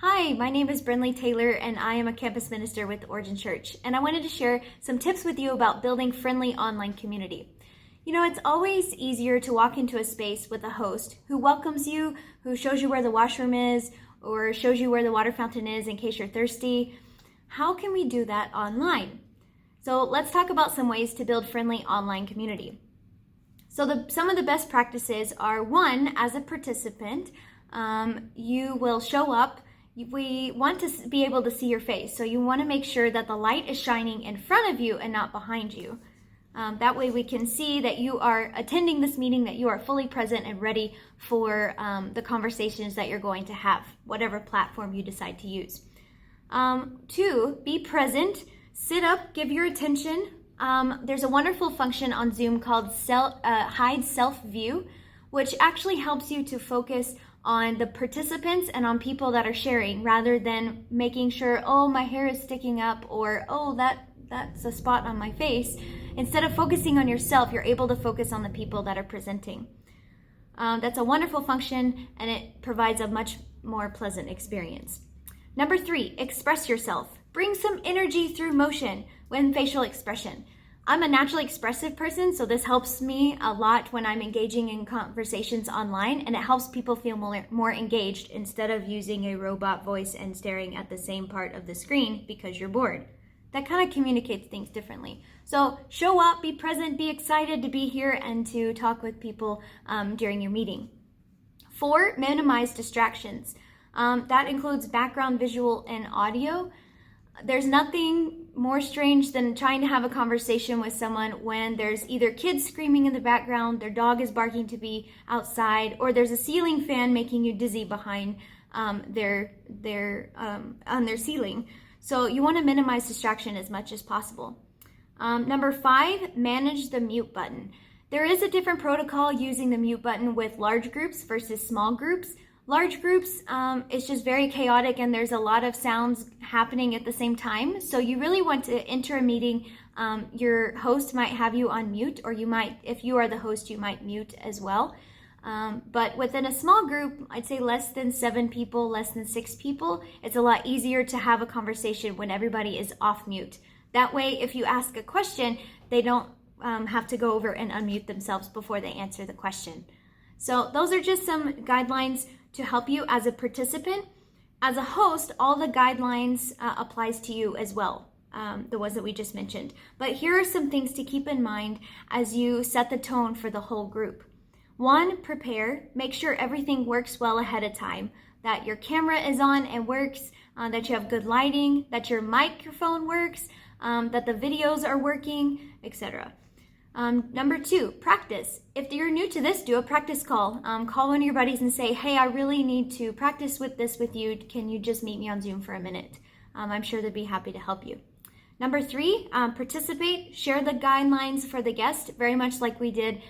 Hi, my name is Brindley Taylor and I am a campus minister with Origin Church, and I wanted to share some tips with you about building friendly online community. You know, it's always easier to walk into a space with a host who welcomes you, who shows you where the washroom is, or shows you where the water fountain is in case you're thirsty. How can we do that online? So let's talk about some ways to build friendly online community. So some of the best practices are, one, as a participant, you will show up. We want to be able to see your face, so you want to make sure that the light is shining in front of you and not behind you. That way we can see that you are attending this meeting, that you are fully present and ready for the conversations that you're going to have, whatever platform you decide to use. Two, be present, sit up, give your attention. There's a wonderful function on Zoom called Hide Self-View, which actually helps you to focus on the participants and on people that are sharing, rather than making sure, oh, my hair is sticking up, or oh, that's a spot on my face. Instead of focusing on yourself, you're able to focus on the people that are presenting. That's a wonderful function, and it provides a much more pleasant experience. Number three, express yourself. Bring some energy through motion when facial expression. I'm a naturally expressive person, so this helps me a lot when I'm engaging in conversations online, and it helps people feel more engaged instead of using a robot voice and staring at the same part of the screen because you're bored. That kind of communicates things differently. So show up, be present, be excited to be here and to talk with people during your meeting. Four, minimize distractions. That includes background, visual, and audio. There's nothing more strange than trying to have a conversation with someone when there's either kids screaming in the background, their dog is barking to be outside, or there's a ceiling fan making you dizzy behind on their ceiling. So you want to minimize distraction as much as possible. Number five, manage the mute button. There is a different protocol using the mute button with large groups versus small groups. Large groups, it's just very chaotic and there's a lot of sounds happening at the same time. So you really want to enter a meeting. Your host might have you on mute, or you might, if you are the host, you might mute as well. But within a small group, I'd say less than 7 people, less than 6 people, it's a lot easier to have a conversation when everybody is off mute. That way, if you ask a question, they don't have to go over and unmute themselves before they answer the question. So those are just some guidelines to help you as a participant. As a host, all the guidelines applies to you as well, the ones that we just mentioned. But here are some things to keep in mind as you set the tone for the whole group. One, prepare. Make sure everything works well ahead of time, that your camera is on and works, that you have good lighting, that your microphone works, that the videos are working, etc. Number two, practice. If you're new to this, do a practice call. Call one of your buddies and say, hey, I really need to practice with this with you. Can you just meet me on Zoom for a minute? I'm sure they'd be happy to help you. Number three, participate. Share the guidelines for the guest, very much like we did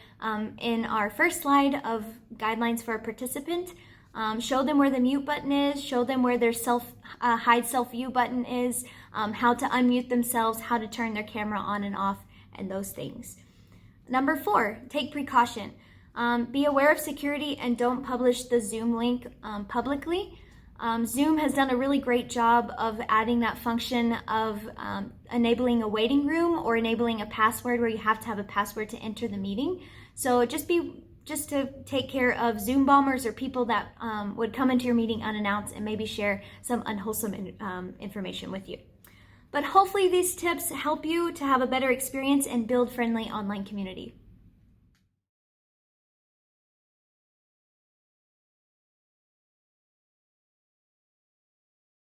in our first slide of guidelines for a participant. Show them where the mute button is, show them where their hide self-view button is, how to unmute themselves, how to turn their camera on and off, and those things. Number four, take precaution. Be aware of security and don't publish the Zoom link publicly. Zoom has done a really great job of adding that function of enabling a waiting room or enabling a password where you have to have a password to enter the meeting. So just to take care of Zoom bombers or people that would come into your meeting unannounced and maybe share some unwholesome information with you. But hopefully these tips help you to have a better experience and build friendly online community.